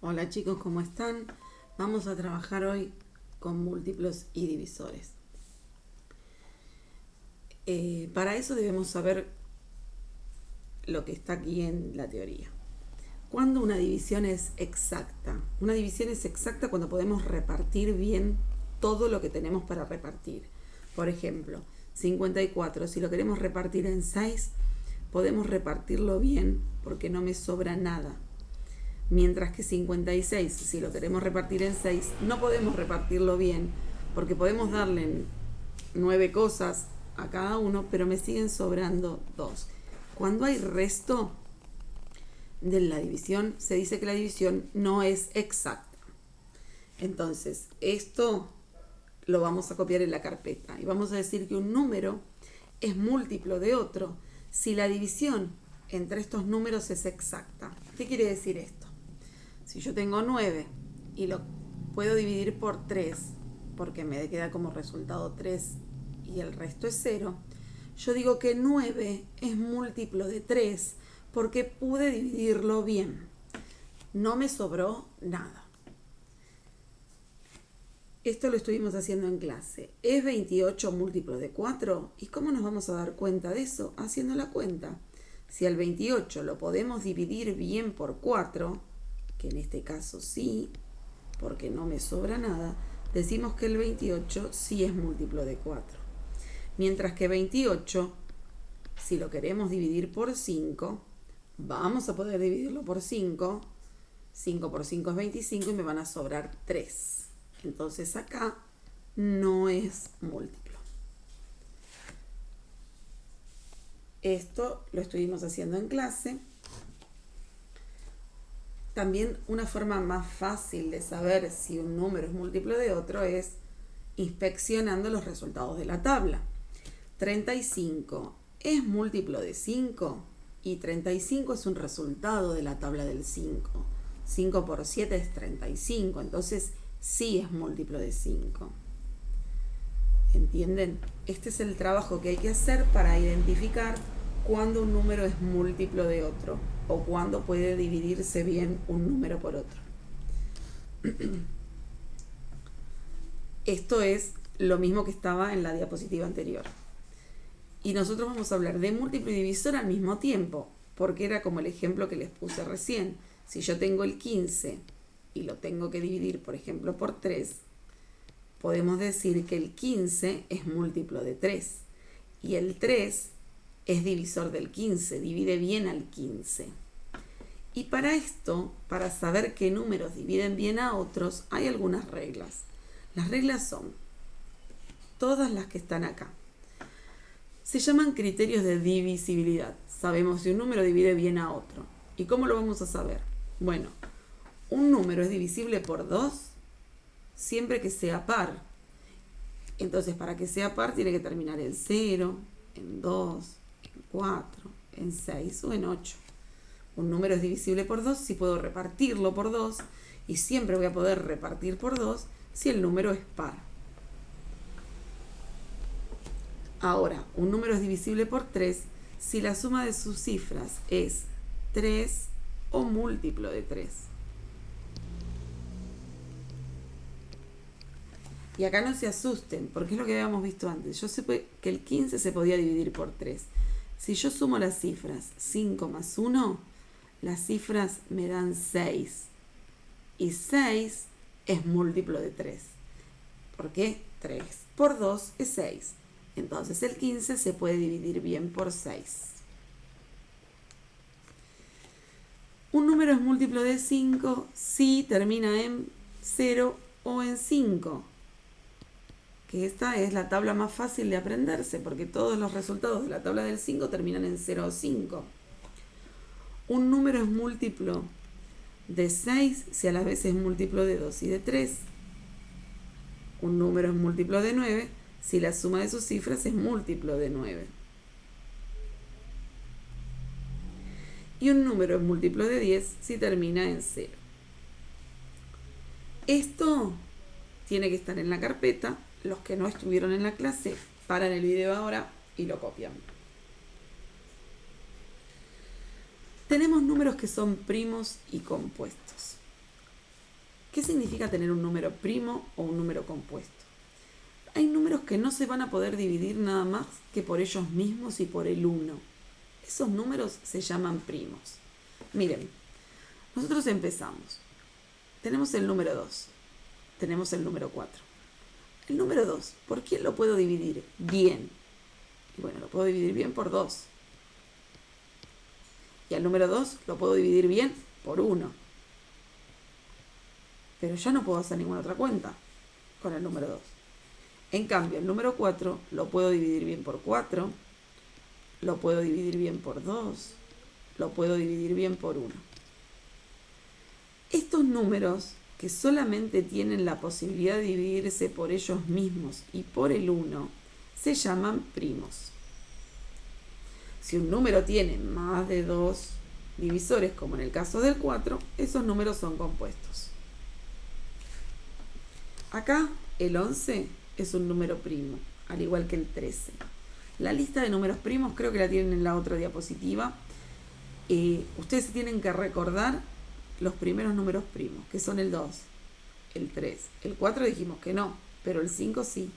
Hola chicos, ¿cómo están? Vamos a trabajar hoy con múltiplos y divisores. Para eso debemos saber lo que está aquí en la teoría. ¿Cuándo una división es exacta? Una división es exacta cuando podemos repartir bien todo lo que tenemos para repartir. Por ejemplo, 54, si lo queremos repartir en 6, podemos repartirlo bien porque no me sobra nada. Mientras que 56, si lo queremos repartir en 6, no podemos repartirlo bien, porque podemos darle 9 cosas a cada uno, pero me siguen sobrando 2. Cuando hay resto de la división, se dice que la división no es exacta. Entonces, esto lo vamos a copiar en la carpeta y vamos a decir que un número es múltiplo de otro si la división entre estos números es exacta. ¿Qué quiere decir esto? Si yo tengo 9 y lo puedo dividir por 3, porque me queda como resultado 3 y el resto es 0, yo digo que 9 es múltiplo de 3 porque pude dividirlo bien. No me sobró nada. Esto lo estuvimos haciendo en clase. ¿Es 28 múltiplo de 4? ¿Y cómo nos vamos a dar cuenta de eso? Haciendo la cuenta. Si al 28 lo podemos dividir bien por 4, que en este caso sí, porque no me sobra nada, decimos que el 28 sí es múltiplo de 4. Mientras que 28, si lo queremos dividir por 5, vamos a poder dividirlo por 5. 5 por 5 es 25 y me van a sobrar 3. Entonces acá no es múltiplo. Esto lo estuvimos haciendo en clase. También una forma más fácil de saber si un número es múltiplo de otro es inspeccionando los resultados de la tabla. 35 es múltiplo de 5 y 35 es un resultado de la tabla del 5. 5 por 7 es 35, entonces sí es múltiplo de 5. ¿Entienden? Este es el trabajo que hay que hacer para identificar cuándo un número es múltiplo de otro o cuándo puede dividirse bien un número por otro. Esto es lo mismo que estaba en la diapositiva anterior. Y nosotros vamos a hablar de múltiplo y divisor al mismo tiempo, porque era como el ejemplo que les puse recién. Si yo tengo el 15 y lo tengo que dividir, por ejemplo, por 3, podemos decir que el 15 es múltiplo de 3 y el 3 es divisor del 15, divide bien al 15. Y para esto, para saber qué números dividen bien a otros, hay algunas reglas. Las reglas son todas las que están acá. Se llaman criterios de divisibilidad. Sabemos si un número divide bien a otro. ¿Y cómo lo vamos a saber? Bueno, un número es divisible por 2 siempre que sea par. Entonces, para que sea par tiene que terminar en 0, en 2, en 4, en 6 o en 8. Un número es divisible por 2 si puedo repartirlo por 2 y siempre voy a poder repartir por 2 si el número es par. Ahora, un número es divisible por 3 si la suma de sus cifras es 3 o múltiplo de 3. Y acá no se asusten, porque es lo que habíamos visto antes. Yo sé que el 15 se podía dividir por 3. Si yo sumo las cifras 5 más 1, las cifras me dan 6. Y 6 es múltiplo de 3. ¿Por qué? 3 por 2 es 6. Entonces el 15 se puede dividir bien por 6. Un número es múltiplo de 5 si termina en 0 o en 5. Que esta es la tabla más fácil de aprenderse, porque todos los resultados de la tabla del 5 terminan en 0 o 5. Un número es múltiplo de 6 si a la vez es múltiplo de 2 y de 3. Un número es múltiplo de 9 si la suma de sus cifras es múltiplo de 9. Y un número es múltiplo de 10 si termina en 0. Esto tiene que estar en la carpeta. Los que no estuvieron en la clase, paran el video ahora y lo copian. Tenemos números que son primos y compuestos. ¿Qué significa tener un número primo o un número compuesto? Hay números que no se van a poder dividir nada más que por ellos mismos y por el 1. Esos números se llaman primos. Miren, nosotros empezamos. Tenemos el número 2. Tenemos el número 4. El número 2, ¿por quién lo puedo dividir? Bien. Y bueno, lo puedo dividir bien por 2. Y al número 2 lo puedo dividir bien por 1. Pero ya no puedo hacer ninguna otra cuenta con el número 2. En cambio, el número 4 lo puedo dividir bien por 4, lo puedo dividir bien por 2, lo puedo dividir bien por 1. Estos números que solamente tienen la posibilidad de dividirse por ellos mismos y por el 1, se llaman primos. Si un número tiene más de 2 divisores, como en el caso del 4, esos números son compuestos. Acá el 11 es un número primo, al igual que el 13. La lista de números primos creo que la tienen en la otra diapositiva. Ustedes se tienen que recordar los primeros números primos, que son el 2, el 3. El 4 dijimos que no, pero el 5 sí.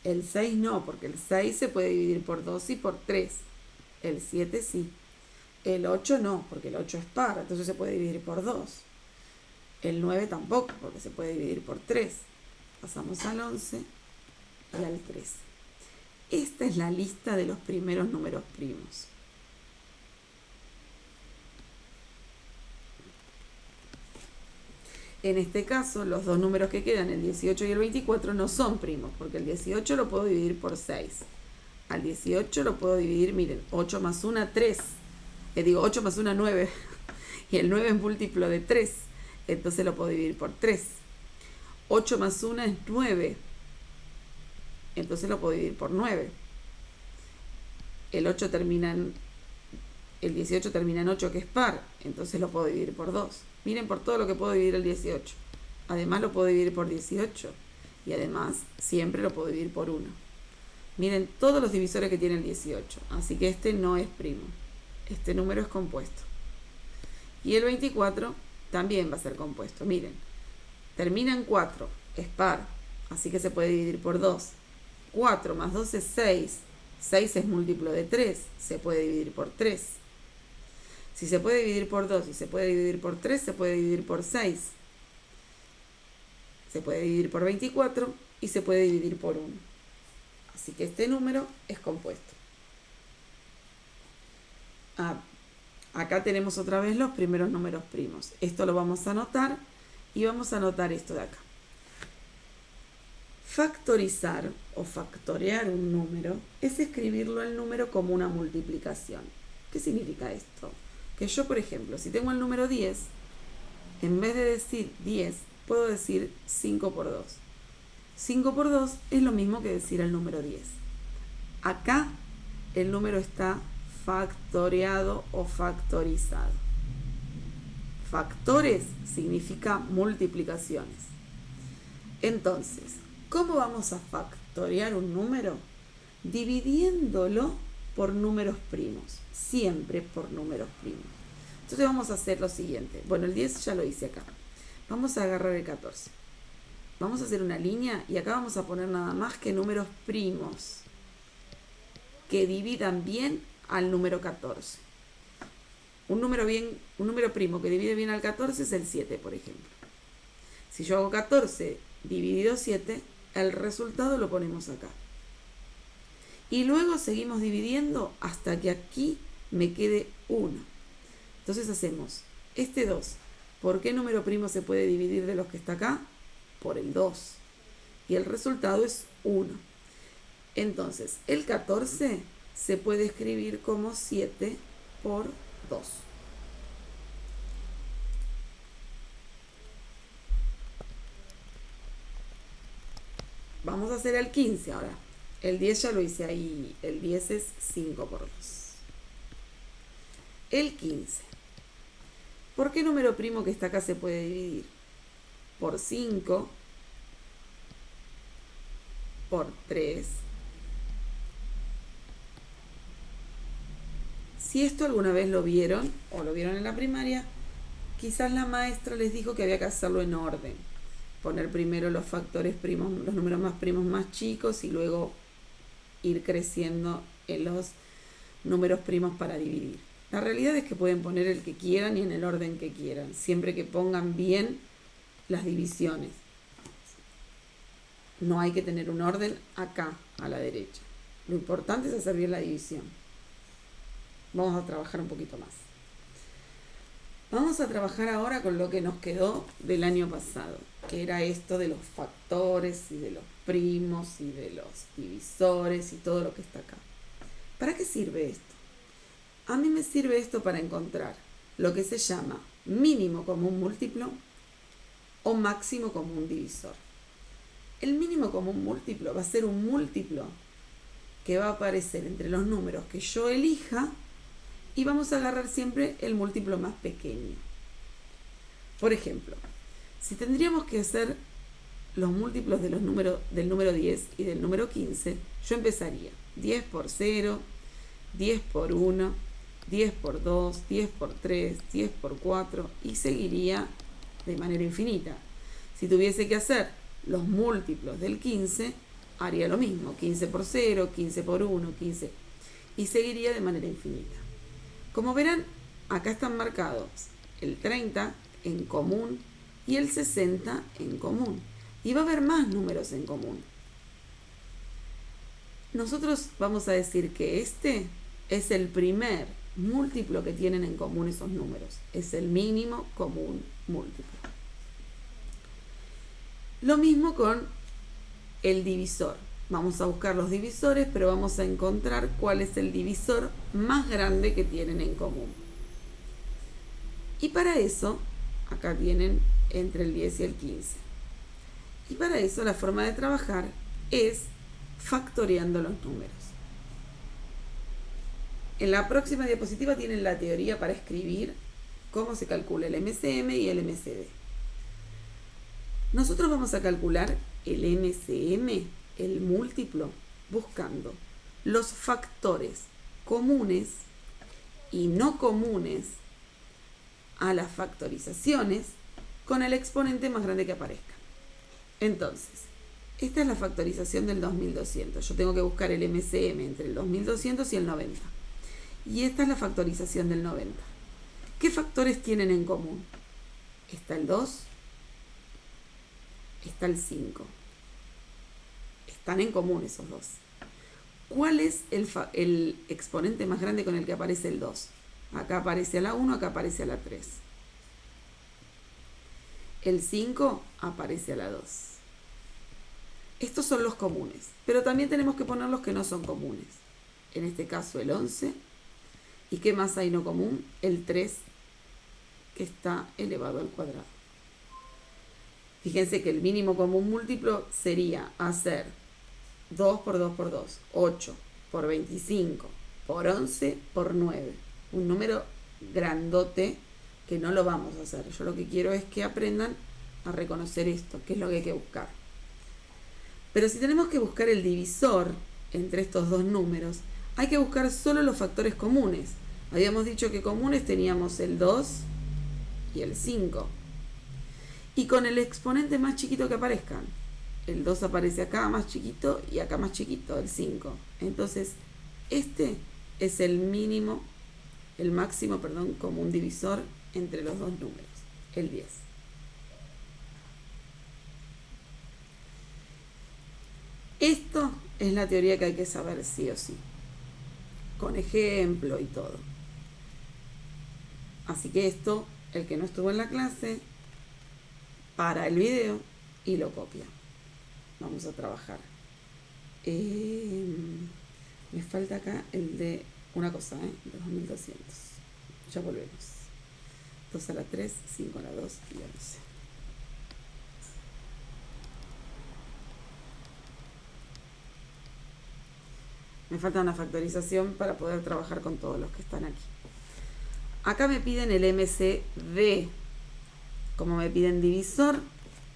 El 6 no, porque el 6 se puede dividir por 2 y por 3. El 7 sí. El 8 no, porque el 8 es par, entonces se puede dividir por 2. El 9 tampoco, porque se puede dividir por 3. Pasamos al 11 y al 13. Esta es la lista de los primeros números primos. En este caso, los dos números que quedan, el 18 y el 24, no son primos, porque el 18 lo puedo dividir por 6. Al 18 lo puedo dividir, miren, 8 más 1, 3. 8 más 1, 9. Y el 9 es múltiplo de 3, entonces lo puedo dividir por 3. 8 más 1 es 9, entonces lo puedo dividir por 9. El 18 termina en 8, que es par, entonces lo puedo dividir por 2. Miren por todo lo que puedo dividir el 18. Además lo puedo dividir por 18. Y además siempre lo puedo dividir por 1. Miren todos los divisores que tiene el 18. Así que este no es primo. Este número es compuesto. Y el 24 también va a ser compuesto. Miren, termina en 4. Es par. Así que se puede dividir por 2. 4 más 2 es 6. 6 es múltiplo de 3. Se puede dividir por 3. Si se puede dividir por 2 y se puede dividir por 3, se puede dividir por 6. Se puede dividir por 24 y se puede dividir por 1. Así que este número es compuesto. Acá tenemos otra vez los primeros números primos. Esto lo vamos a anotar y vamos a anotar esto de acá. Factorizar o factorear un número es escribirlo al número como una multiplicación. ¿Qué significa esto? Que yo, por ejemplo, si tengo el número 10, en vez de decir 10, puedo decir 5 por 2. 5 por 2 es lo mismo que decir el número 10. Acá el número está factoreado o factorizado. Factores significa multiplicaciones. Entonces, ¿cómo vamos a factorear un número? Dividiéndolo por números primos, siempre por números primos. Entonces vamos a hacer lo siguiente. Bueno, el 10 ya lo hice acá. Vamos a agarrar el 14. Vamos a hacer una línea y acá vamos a poner nada más que números primos que dividan bien al número 14. Un número primo que divide bien al 14 es el 7, por ejemplo. Si yo hago 14 dividido 7, el resultado lo ponemos acá. Y luego seguimos dividiendo hasta que aquí me quede 1. Entonces hacemos este 2. ¿Por qué número primo se puede dividir de los que está acá? Por el 2. Y el resultado es 1. Entonces, el 14 se puede escribir como 7 por 2. Vamos a hacer el 15 ahora. El 10 ya lo hice ahí. El 10 es 5 por 2. El 15. ¿Por qué número primo que está acá se puede dividir? Por 5, por 3. Si esto alguna vez lo vieron, o lo vieron en la primaria, quizás la maestra les dijo que había que hacerlo en orden. Poner primero los factores primos, los números más primos más chicos y luego ir creciendo en los números primos para dividir. La realidad es que pueden poner el que quieran y en el orden que quieran, siempre que pongan bien las divisiones. No hay que tener un orden acá, a la derecha. Lo importante es hacer bien la división. Vamos a trabajar un poquito más. Vamos a trabajar ahora con lo que nos quedó del año pasado, que era esto de los factores y de los primos y de los divisores y todo lo que está acá. ¿Para qué sirve esto? A mí me sirve esto para encontrar lo que se llama mínimo común múltiplo o máximo común divisor. El mínimo común múltiplo va a ser un múltiplo que va a aparecer entre los números que yo elija y vamos a agarrar siempre el múltiplo más pequeño. Por ejemplo, si tendríamos que hacer los múltiplos de los del número 10 y del número 15, yo empezaría 10 por 0, 10 por 1, 10 por 2, 10 por 3, 10 por 4 y seguiría de manera infinita. Si tuviese que hacer los múltiplos del 15, haría lo mismo, 15 por 0, 15 por 1, 15 y seguiría de manera infinita. Como verán, acá están marcados el 30 en común y el 60 en común. Y va a haber más números en común. Nosotros vamos a decir que este es el primer múltiplo que tienen en común esos números. Es el mínimo común múltiplo. Lo mismo con el divisor. Vamos a buscar los divisores, pero vamos a encontrar cuál es el divisor más grande que tienen en común. Y para eso, acá tienen entre el 10 y el 15. Y para eso la forma de trabajar es factoreando los números. En la próxima diapositiva tienen la teoría para escribir cómo se calcula el MCM y el MCD. Nosotros vamos a calcular el MCM, el múltiplo, buscando los factores comunes y no comunes a las factorizaciones con el exponente más grande que aparezca. Entonces, esta es la factorización del 2200. Yo tengo que buscar el MCM entre el 2200 y el 90. Y esta es la factorización del 90. ¿Qué factores tienen en común? Está el 2, está el 5. Están en común esos dos. ¿Cuál es el exponente más grande con el que aparece el 2? Acá aparece a la 1, acá aparece a la 3. El 5 aparece a la 2. Estos son los comunes, pero también tenemos que poner los que no son comunes. En este caso el 11. ¿Y qué más hay no común? El 3, que está elevado al cuadrado. Fíjense que el mínimo común múltiplo sería hacer 2 por 2 por 2, 8 por 25, por 11, por 9. Un número grandote que no lo vamos a hacer. Yo lo que quiero es que aprendan a reconocer esto, que es lo que hay que buscar. Pero si tenemos que buscar el divisor entre estos dos números, hay que buscar solo los factores comunes. Habíamos dicho que comunes teníamos el 2 y el 5. Y con el exponente más chiquito que aparezcan. El 2 aparece acá más chiquito y acá más chiquito, el 5. Entonces, este es el máximo común divisor entre los dos números, el 10. Esto es la teoría que hay que saber sí o sí, con ejemplo y todo. Así que esto, el que no estuvo en la clase, para el video y lo copia. Vamos a trabajar. Me falta acá el de una cosa, de 2200. Ya volvemos. 2 a la 3, 5 a la 2 y 11. Me falta una factorización para poder trabajar con todos los que están aquí. Acá me piden el MCD. Como me piden divisor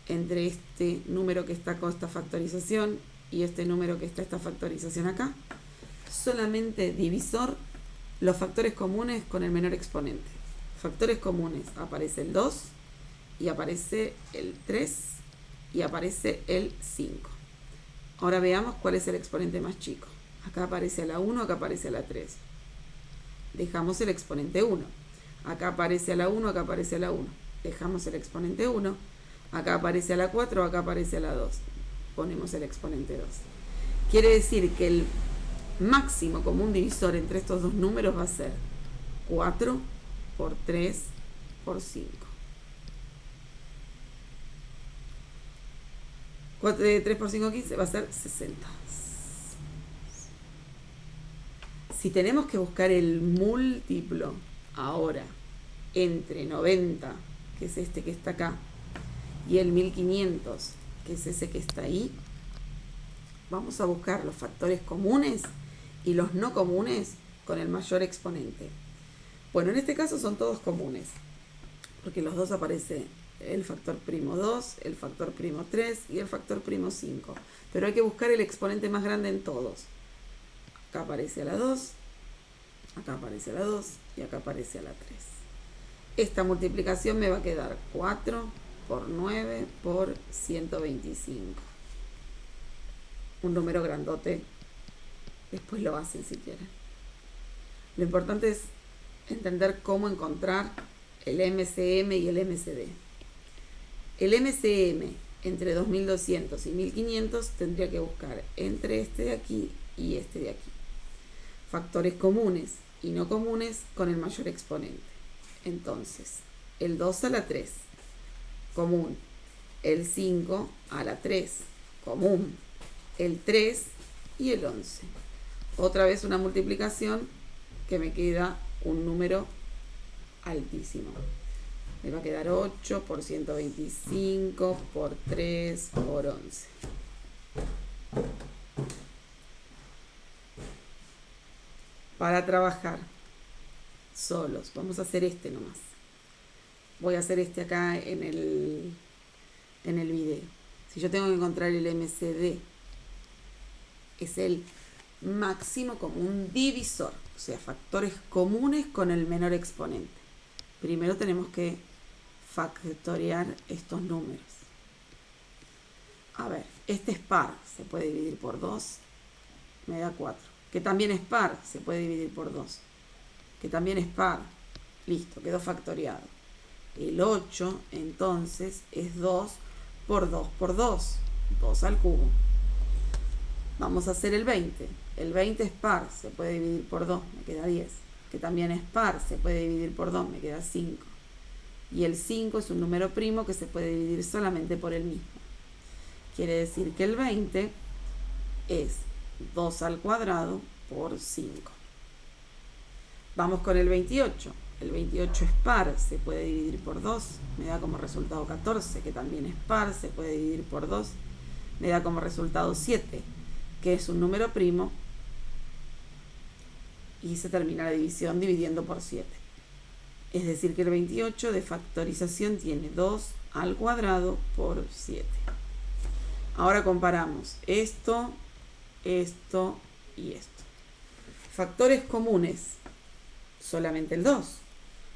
entre este número que está con esta factorización y este número que está esta factorización acá, solamente divisor los factores comunes con el menor exponente. Factores comunes. Aparece el 2 y aparece el 3 y aparece el 5. Ahora veamos cuál es el exponente más chico. Acá aparece a la 1, acá aparece a la 3. Dejamos el exponente 1. Acá aparece a la 1, acá aparece a la 1. Dejamos el exponente 1. Acá aparece a la 4, acá aparece a la 2. Ponemos el exponente 2. Quiere decir que el máximo común divisor entre estos dos números va a ser 4 por 3 por 5. 3 por 5, 15, va a ser 60. Si tenemos que buscar el múltiplo ahora entre 90, que es este que está acá, y el 1500, que es ese que está ahí, vamos a buscar los factores comunes y los no comunes con el mayor exponente. Bueno, en este caso son todos comunes, porque los dos aparece el factor primo 2, el factor primo 3 y el factor primo 5. Pero hay que buscar el exponente más grande en todos. Acá aparece a la 2, acá aparece a la 2 y acá aparece a la 3. Esta multiplicación me va a quedar 4 por 9 por 125. Un número grandote. Después lo hacen si quieren. Lo importante es entender cómo encontrar el MCM y el MCD. El MCM entre 2200 y 1500 tendría que buscar entre este de aquí y este de aquí. Factores comunes y no comunes con el mayor exponente. Entonces, el 2 a la 3, común. El 5 a la 3, común. El 3 y el 11. Otra vez una multiplicación que me queda un número altísimo. Me va a quedar 8 por 125 por 3 por 11. Para trabajar solos, vamos a hacer este nomás. Voy a hacer este acá en el video. Si yo tengo que encontrar el MCD, es el máximo común divisor, o sea, factores comunes con el menor exponente. Primero tenemos que factorear estos números. A ver, este es par, se puede dividir por 2, me da 4. Que también es par, se puede dividir por 2. Que también es par, listo, quedó factoriado. El 8, entonces, es 2 por 2 por 2, 2 al cubo. Vamos a hacer el 20. El 20 es par, se puede dividir por 2, me queda 10. Que también es par, se puede dividir por 2, me queda 5. Y el 5 es un número primo que se puede dividir solamente por el mismo. Quiere decir que el 20 es 2 al cuadrado por 5. Vamos con el 28. El 28 es par, se puede dividir por 2, me da como resultado 14, que también es par, se puede dividir por 2, me da como resultado 7, que es un número primo, y se termina la división dividiendo por 7. Es decir que el 28 de factorización tiene 2 al cuadrado por 7. Ahora comparamos esto, esto y esto. Factores comunes, solamente el 2,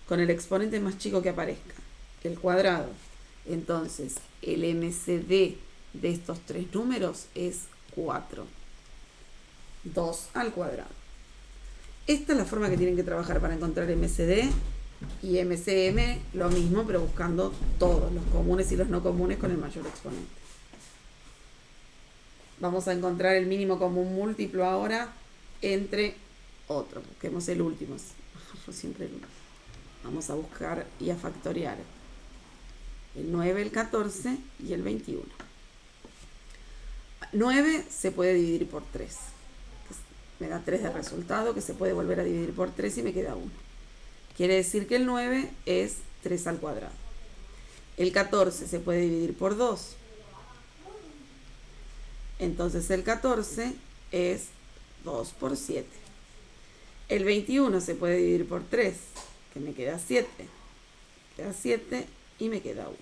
con el exponente más chico que aparezca, el cuadrado. Entonces, el MCD de estos tres números es 4. 2 al cuadrado. Esta es la forma que tienen que trabajar para encontrar MCD y MCM, lo mismo, pero buscando todos, los comunes y los no comunes con el mayor exponente. Vamos a encontrar el mínimo común múltiplo ahora entre otros. Busquemos el último. Yo siempre el último. Vamos a buscar y a factorear el 9, el 14 y el 21. 9 se puede dividir por 3. Me da 3 de resultado, que se puede volver a dividir por 3 y me queda 1. Quiere decir que el 9 es 3 al cuadrado. El 14 se puede dividir por 2. Entonces el 14 es 2 por 7. El 21 se puede dividir por 3, que me queda 7. Queda 7 y me queda 1.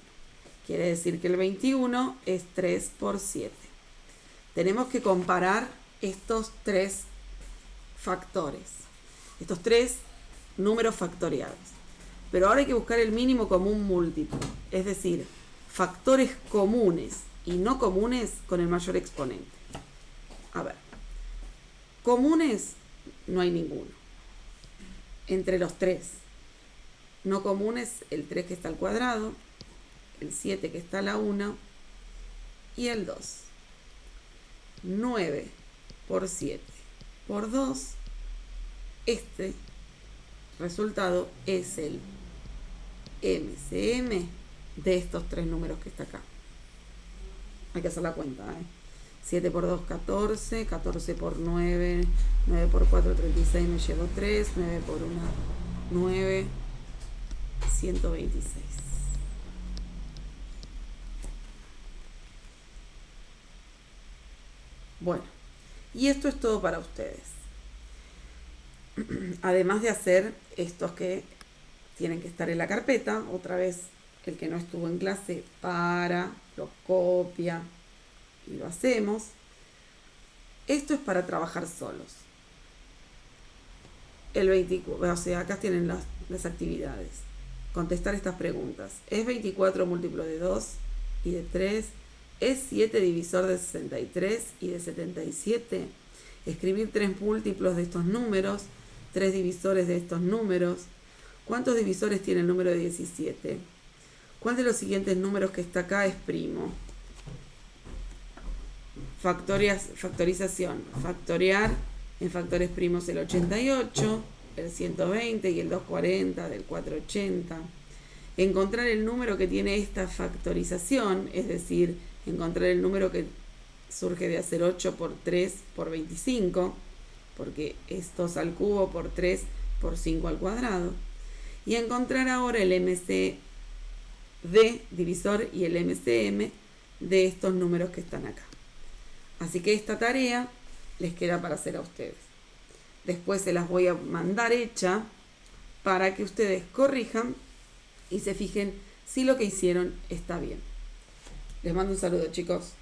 Quiere decir que el 21 es 3 por 7. Tenemos que comparar estos tres factores, estos tres números factoriados. Pero ahora hay que buscar el mínimo común múltiplo, es decir, factores comunes y no comunes con el mayor exponente. A ver, comunes no hay ninguno. Entre los 3. No comunes, el 3 que está al cuadrado, el 7 que está a la 1 y el 2. 9 por 7 por 2. Este resultado es el MCM de estos 3 números que está acá. Hay que hacer la cuenta, 7 por 2, 14, 14 por 9, 9 por 4, 36, me llevo 3, 9 por 1, 9, 126. Bueno, y esto es todo para ustedes. Además de hacer estos que tienen que estar en la carpeta, otra vez el que no estuvo en clase lo copia y lo hacemos. Esto es para trabajar solos. El 24, o sea, acá tienen las actividades. Contestar estas preguntas. ¿Es 24 múltiplo de 2 y de 3? ¿Es 7 divisor de 63 y de 77? Escribir 3 múltiplos de estos números, 3 divisores de estos números. ¿Cuántos divisores tiene el número de 17? ¿Cuál de los siguientes números que está acá es primo? Factorización. Factoriar en factores primos el 88, el 120 y el 240 del 480. Encontrar el número que tiene esta factorización, es decir, encontrar el número que surge de hacer 8 por 3 por 25, porque es 2 al cubo por 3 por 5 al cuadrado. Y encontrar ahora el MCD divisor y el MCM de estos números que están acá. Así que esta tarea les queda para hacer a ustedes. Después se las voy a mandar hecha para que ustedes corrijan y se fijen si lo que hicieron está bien. Les mando un saludo, chicos.